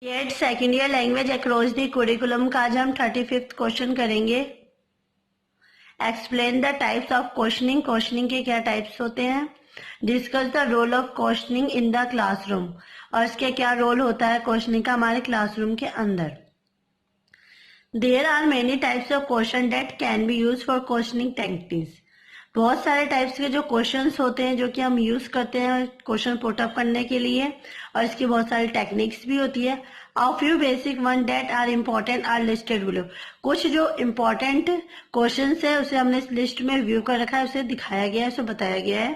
Yet second year language across the curriculum का आज हम 35th क्वेश्चन करेंगे। Explain the types of questioning, questioning के क्या टाइप्स होते हैं। Discuss the role of questioning in the classroom, और इसके क्या रोल होता है क्वेश्चनिंग का हमारे क्लासरूम के अंदर। There are many types of question that can be use for questioning techniques. बहुत सारे टाइप्स के जो क्वेश्चंस होते हैं जो कि हम यूज करते हैं क्वेश्चन पुटअप करने के लिए, और इसकी बहुत सारी टेक्निक्स भी होती है। A few basic one that are important are listed below। कुछ जो इम्पोर्टेंट क्वेश्चंस है उसे हमने इस लिस्ट में व्यू कर रखा है, उसे दिखाया गया है, उसे बताया गया है।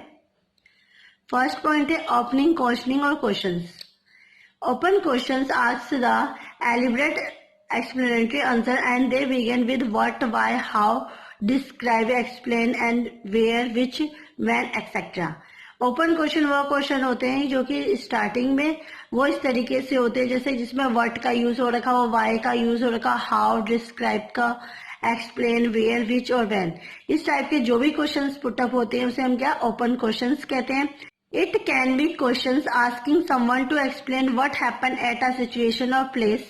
फर्स्ट पॉइंट है ओपनिंग क्वेश्चनिंग और questions. Open questions ask the elaborate explanatory answer and they begin with what, why, how, describe, explain and where, which, when, etc। Open question वो क्वेश्चन होते हैं जो कि स्टार्टिंग में वो इस तरीके से होते हैं जैसे जिसमें व्हाट का यूज हो रखा हो, वाई का यूज हो रखा, हाउ, डिस्क्राइब का, एक्सप्लेन, वेयर, विच और व्हेन। इस टाइप के जो भी क्वेश्चंस पुटअप होते हैं उसे हम क्या ओपन क्वेश्चंस कहते हैं। It can be questions asking someone to explain what happen at a situation or place,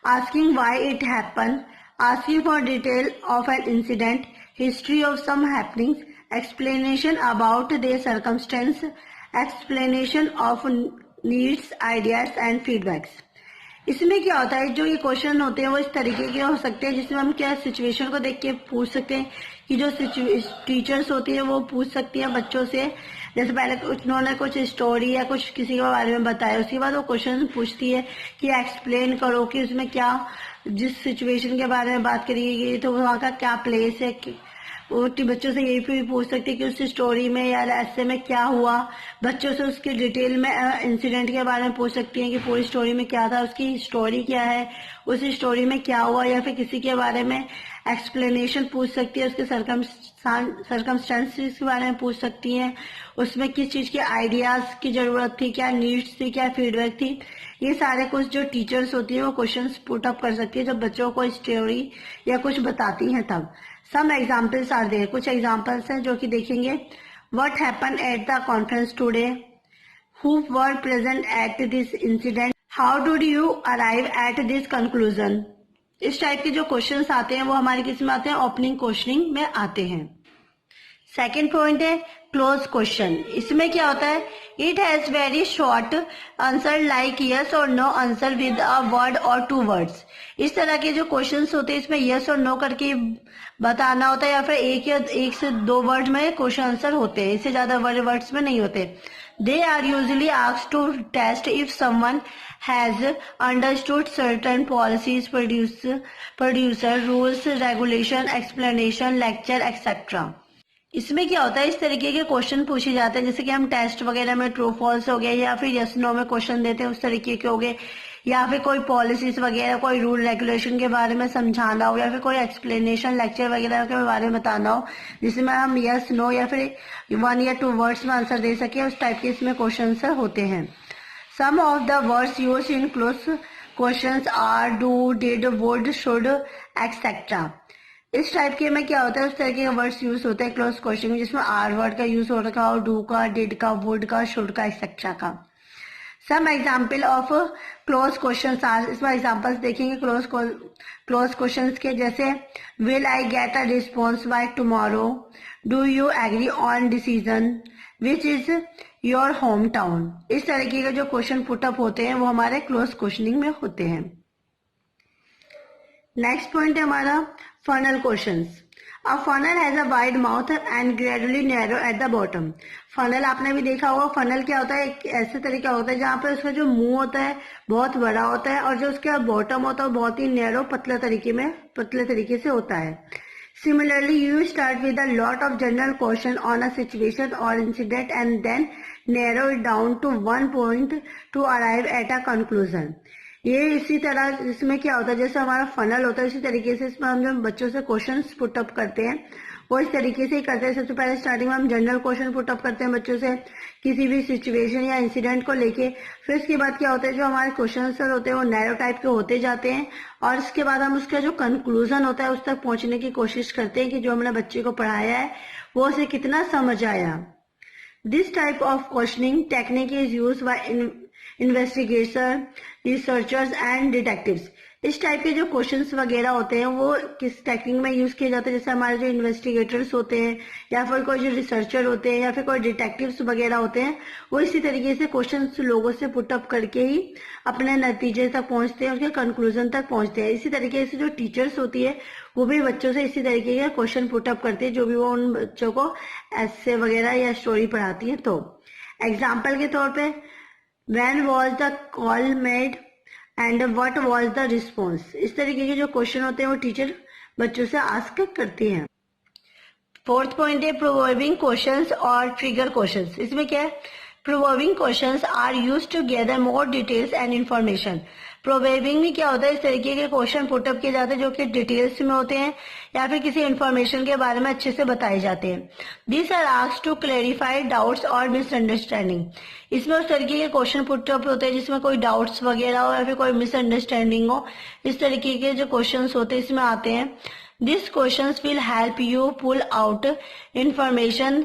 asking why it happen, asking for detail of an incident, history of some happenings, explanation about their circumstance, explanation of needs, ideas and feedbacks। इसमें क्या होता है जो ये question होते हैं वो इस तरीके के हो सकते हैं जिसमें हम क्या सिचुएशन को देख के पूछ सकते हैं कि जो टीचर्स होती है वो पूछ सकती है बच्चों से, जैसे पहले उन्होंने कुछ स्टोरी या कुछ किसी के बारे में बताया, उसके बाद वो क्वेश्चन पूछती है कि एक्सप्लेन करो कि उसमें क्या, जिस सिचुएशन के बारे में बात करी गई तो वहाँ का क्या प्लेस है। वो बच्चों से यही भी पूछ सकते हैं कि उस स्टोरी में या ऐसे में क्या हुआ। बच्चों से उसके डिटेल में इंसिडेंट के बारे में पूछ सकती हैं कि पूरी स्टोरी में क्या था, उसकी स्टोरी क्या है, उस स्टोरी में क्या हुआ, या फिर किसी के बारे में एक्सप्लेनेशन पूछ सकती है, उसके सर्कमस्टेंसेस के बारे में पूछ सकती हैं, उसमें किस चीज के आइडियाज की जरूरत थी, क्या नीड्स थी, क्या फीडबैक थी। ये सारे कुछ जो टीचर्स होती है वो क्वेश्चंस पुट अप कर सकती है जब बच्चों को स्टोरी या कुछ बताती हैं तब। सम एग्जाम्पल्स आर देयर, कुछ एग्जाम्पल्स हैं जो कि देखेंगे। What happen at the conference today, who were present at this incident, how did you arrive at this conclusion. इस टाइप के जो क्वेश्चंस आते हैं वो हमारे किस में आते हैं, ओपनिंग क्वेश्चनिंग में आते हैं। सेकेंड पॉइंट है क्लोज क्वेश्चन। इसमें क्या होता है, it has very short answer like yes or no answer with a word or 2 words. इस तरह के जो क्वेश्चंस होते हैं इसमें यस और नो करके बताना होता है, या फिर एक से 2 वर्ड में क्वेश्चन आंसर होते हैं, इससे ज्यादा वर्ड्स में नहीं होते। They are usually asked to test if someone has understood certain policies, producer rules, regulation, explanation, lecture etcetera. इसमें क्या होता है, इस तरीके के क्वेश्चन पूछे जाते हैं जैसे कि हम टेस्ट वगैरह में ट्रू फॉल्स हो गए, या फिर यस नो में क्वेश्चन देते हैं उस तरीके के हो गए, या फिर कोई पॉलिसीज वगैरह, कोई रूल रेगुलेशन के बारे में समझाना हो, या फिर कोई एक्सप्लेनेशन लेक्चर वगैरह के बारे में बताना हो जिसमें हम यस नो या फिर 1 या 2 वर्ड्स में आंसर दे सके, उस टाइप के इसमें क्वेश्चन होते हैं। Some of the words use in close question are do, did, would, should etcetera. इस टाइप के में क्या होता है, उस तरह के वर्ड्स यूज होते हैं क्लोज क्वेश्चन में जिसमें आर वर्ड का यूज हो रखा हो, डू का, डिड का, वुड का, शुड का, एक्सेट्रा का। Some example of close question are, इसमें एग्जाम्पल्स देखेंगे क्लोज क्वेश्चन के, जैसे will I get a response by tomorrow, do you agree on decision, which is your home town. इस तरीके के जो क्वेश्चन पुटअप होते हैं वो हमारे क्लोज क्वेश्चनिंग में होते हैं। नेक्स्ट पॉइंट है हमारा funnel questions. A funnel has a wide mouth and gradually narrow at the bottom. Funnel आपने भी देखा होगा, फनल क्या होता है, एक ऐसे तरीका होता है जहाँ पे उसका जो मुंह होता है बहुत बड़ा होता है और जो उसका बॉटम होता है बहुत ही नैरो पतले तरीके से होता है। Similarly, you start with a lot of general question on a situation or incident and then narrow it down to one point to arrive at a conclusion। ये इसी तरह इसमें क्या होता है, जैसे हमारा फनल होता है इसी तरीके से इसमें हम जब बच्चों से क्वेश्चंस पुट अप करते हैं वो इस तरीके से ही करते हैं। सबसे पहले स्टार्टिंग में हम जनरल क्वेश्चन पुट अप करते हैं बच्चों से किसी भी सिचुएशन या इंसिडेंट को लेके, फिर इसके बाद क्या होता है जो हमारे क्वेश्चन आंसर होते हैं वो नैरो टाइप के होते जाते हैं, और इसके बाद हम उसका जो कंक्लूजन होता है उस तक पहुंचने की कोशिश करते हैं कि जो हमने बच्चे को पढ़ाया है वो उसे कितना समझ आया। This type of questioning technique is use by investigator, researchers and detectives. इस टाइप के जो क्वेश्चंस वगैरह होते हैं वो किस टेक्निक में यूज किए जाते हैं, जैसे हमारे जो इन्वेस्टिगेटर्स होते हैं या फिर कोई जो रिसर्चर होते हैं या फिर कोई डिटेक्टिव्स वगैरह होते हैं, वो इसी तरीके से क्वेश्चंस लोगों से पुटअप करके ही अपने नतीजे तक पहुंचते हैं, उसके कंक्लूजन तक पहुंचते हैं। इसी तरीके से जो टीचर्स होती है वो भी बच्चों से इसी तरीके के क्वेश्चन पुटअप करती है, जो भी वो उन बच्चों को ऐसे वगैरह या स्टोरी पढ़ाती है। तो एग्जाम्पल के तौर पे, when was the call made and what was the response. इस तरीके के जो क्वेश्चन होते हैं वो टीचर बच्चों से आस्क करती हैं। फोर्थ पॉइंट है प्रोवर्बिंग क्वेश्चंस और ट्रिगर क्वेश्चंस। इसमें क्या है, probing questions are used to gather more details and information. Probing में क्या होता है, इस तरीके के क्वेश्चन पुटअप किए जाते हैं जो कि डिटेल्स में होते हैं या फिर किसी इंफॉर्मेशन के बारे में अच्छे से बताए जाते हैं। This are asked to clarify doubts और मिसअंडरस्टैंडिंग। इसमें उस तरीके के क्वेश्चन पुटअप होते हैं जिसमें कोई डाउट्स वगैरह हो या फिर कोई मिसअंडरस्टैंडिंग हो। इस तरीके के जो क्वेश्चन होते हैं इसमें आते हैं। These questions will help you pull out information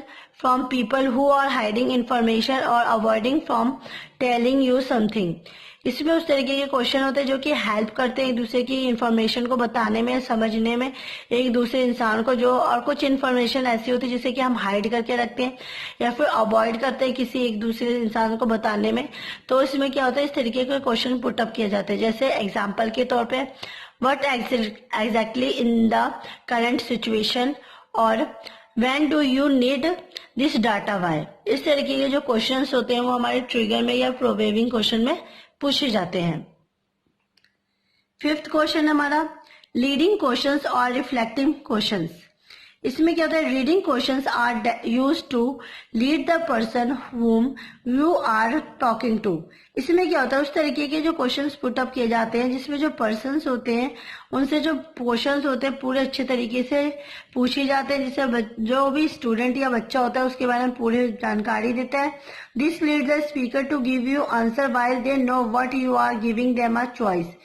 from people who are hiding information or avoiding from telling you something. इसमें उस तरीके के क्वेश्चन होते हैं जो कि हेल्प करते हैं एक दूसरे की इंफॉर्मेशन को बताने में, समझने में एक दूसरे इंसान को, जो और कुछ इंफॉर्मेशन ऐसी होती है जिसे कि हम हाइड करके रखते हैं या फिर अवॉइड करते हैं किसी एक दूसरे इंसान को बताने में। तो इसमें क्या होता है, इस तरीके के क्वेश्चन पुटअप किए जाते हैं। जैसे एग्जाम्पल के तौर पे, what exactly in the current situation और when do you need this data why। इस तरीके के जो क्वेश्चंस होते हैं वो हमारे ट्रिगर में या प्रोवर्बिंग क्वेश्चन में पूछे जाते हैं। फिफ्थ क्वेश्चन हमारा लीडिंग क्वेश्चंस और रिफ्लेक्टिंग क्वेश्चंस। इसमें क्या होता है, reading questions are used to lead the person whom you are talking to। इसमें क्या होता है, उस तरीके के जो क्वेश्चंस पुटअप किए जाते हैं जिसमें जो पर्सन्स होते हैं उनसे जो क्वेश्चंस होते हैं पूरे अच्छे तरीके से पूछे जाते हैं, जिससे जो भी स्टूडेंट या बच्चा होता है उसके बारे में पूरी जानकारी देता है। This lead the speaker to give you answer while they know what you are giving them a choice।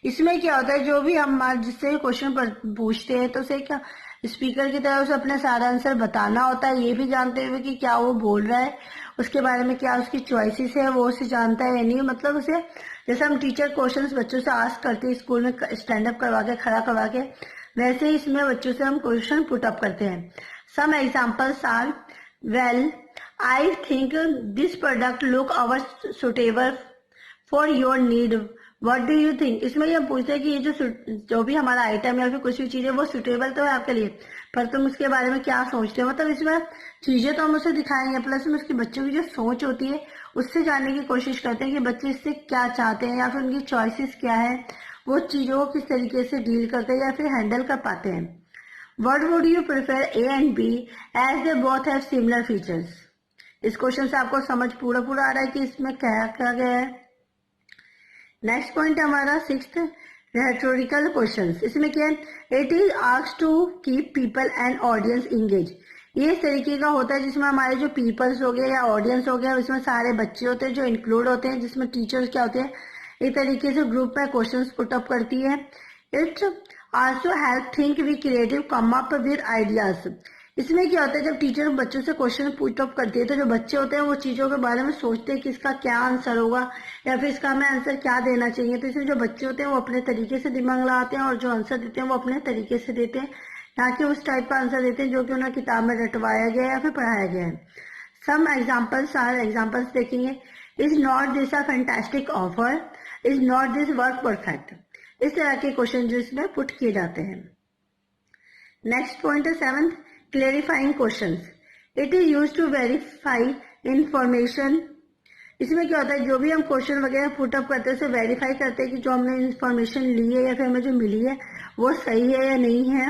इसमें क्या होता है, जो भी हम जिससे क्वेश्चन पूछते हैं तो उसे क्या स्पीकर की तरह उसे अपना सारा आंसर बताना होता है, ये भी जानते हुए कि क्या वो बोल रहा है, उसके बारे में क्या उसकी चॉइसेस है वो उसे जानता है या नहीं। मतलब उसे जैसे हम टीचर क्वेश्चंस बच्चों से आस्क करते हैं स्कूल में स्टैंड अप करवा के, खड़ा करवा के, वैसे ही इसमें बच्चों से हम क्वेश्चन पुट अप करते हैं। Some examples are, well I think this product look our suitable for your need, what do you think. इसमें ये पूछते हैं कि ये जो भी हमारा आइटम या फिर कुछ भी चीज है वो सुटेबल तो है आपके लिए, पर तुम उसके बारे में क्या सोचते हो। मतलब इसमें चीजें तो हम उसे दिखाएंगे, प्लस में उसकी बच्चों की जो सोच होती है उससे जानने की कोशिश करते हैं कि बच्चे इससे क्या चाहते हैं या फिर उनकी चॉइसेस क्या है, वो चीजों को किस तरीके से डील करते हैं या फिर हैंडल कर पाते हैं। What would you prefer A and B as they both have similar features. इस क्वेश्चन से आपको समझ पूरा आ रहा है कि इसमें क्या क्या गया है। नेक्स्ट पॉइंट हमारा सिक्स्थ, रेटोरिकल क्वेश्चंस। इसमें क्या है, it is asked to keep people and audience engage. ये इस तरीके का होता है जिसमें हमारे जो पीपल्स हो गए या ऑडियंस हो गया, इसमें सारे बच्चे होते हैं जो इंक्लूड होते हैं, जिसमें टीचर्स क्या होते हैं एक तरीके से ग्रुप में क्वेश्चंस पुट अप करती है। It also help think we creative come up with ideas. इसमें क्या होता है, जब टीचर बच्चों से क्वेश्चन पुट अप करती है तो जो बच्चे होते हैं वो चीजों के बारे में सोचते हैं कि इसका क्या आंसर होगा या फिर इसका हमें आंसर क्या देना चाहिए। तो इसमें जो बच्चे होते हैं वो अपने तरीके से दिमाग लगाते हैं और जो आंसर देते हैं वो अपने तरीके से देते हैं, ना कि उस टाइप का आंसर देते हैं जो कि उन्हें किताब में रटवाया गया है या फिर पढ़ाया गया है। सम एग्जाम्पल्स आर, एग्जाम्पल्स देखेंगे, is not this a fantastic offer, is not this work perfect. इस तरह के क्वेश्चन जो इसमें पुट किए जाते हैं। नेक्स्ट पॉइंट है seventh, clarifying questions. It is used to verify information. इसमें क्या होता है, जो भी हम क्वेश्चन वगैरह पुट अप करते हैं उसे वेरीफाई करते हैं कि जो हमने इंफॉर्मेशन ली है या फिर हमें जो मिली है वो सही है या नहीं है।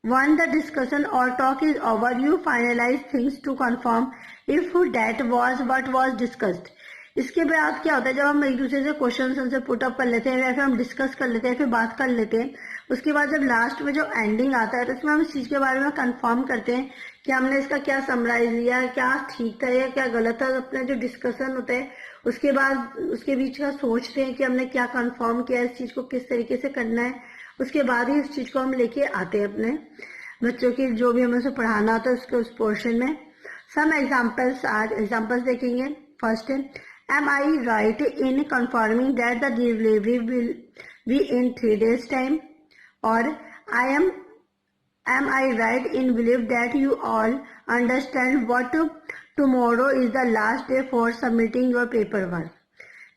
वन द डिस्कशन और talk is over, you finalise things to confirm if that was what was discussed. इसके बाद क्या होता है, जब हम एक दूसरे से क्वेश्चन उनसे पुट अप कर लेते हैं या फिर हम डिस्कस कर लेते हैं, फिर बात कर लेते हैं, उसके बाद जब लास्ट में जो एंडिंग आता है तो इसमें हम इस चीज के बारे में कंफर्म करते हैं कि हमने इसका क्या समराइज लिया, क्या ठीक था या क्या गलत था। अपने जो डिस्कशन होता है उसके बाद उसके बीच का सोचते हैं कि हमने क्या कंफर्म किया, इस चीज को किस तरीके से करना है, उसके बाद ही इस चीज को हम लेके आते हैं अपने बच्चों की जो भी हमें उसे पढ़ाना होता है उसके उस पोर्शन में। सम एग्जाम्पल्स आज एग्जाम्पल्स देखेंगे। फर्स्ट है, Am I right in confirming that the delivery will be in 3 days time? Or am I right in believe that you all understand what tomorrow is the last day for submitting your paperwork?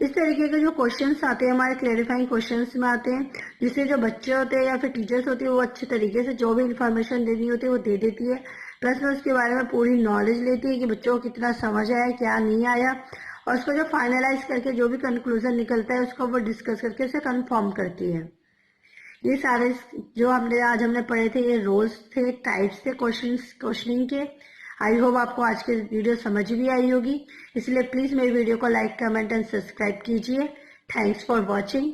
इस तरीके के जो questions आते हैं हमारे clarifying questions में आते हैं, जिससे जो बच्चे होते हैं या फिर टीचर्स होती है वो अच्छे तरीके से जो भी इंफॉर्मेशन देनी होती है वो दे देती है, प्लस में उसके बारे में पूरी नॉलेज लेती है कि बच्चों को कितना समझ आया क्या नहीं आया, और उसको जो फाइनलाइज करके जो भी कंक्लूजन निकलता है उसको वो डिस्कस करके उसे कंफर्म करती है। ये सारे जो हमने पढ़े थे ये रोल्स थे, टाइप्स थे क्वेश्चनिंग के। आई होप आपको आज की वीडियो समझ भी आई होगी, इसलिए प्लीज मेरी वीडियो को लाइक कमेंट एंड सब्सक्राइब कीजिए। Thanks for watching.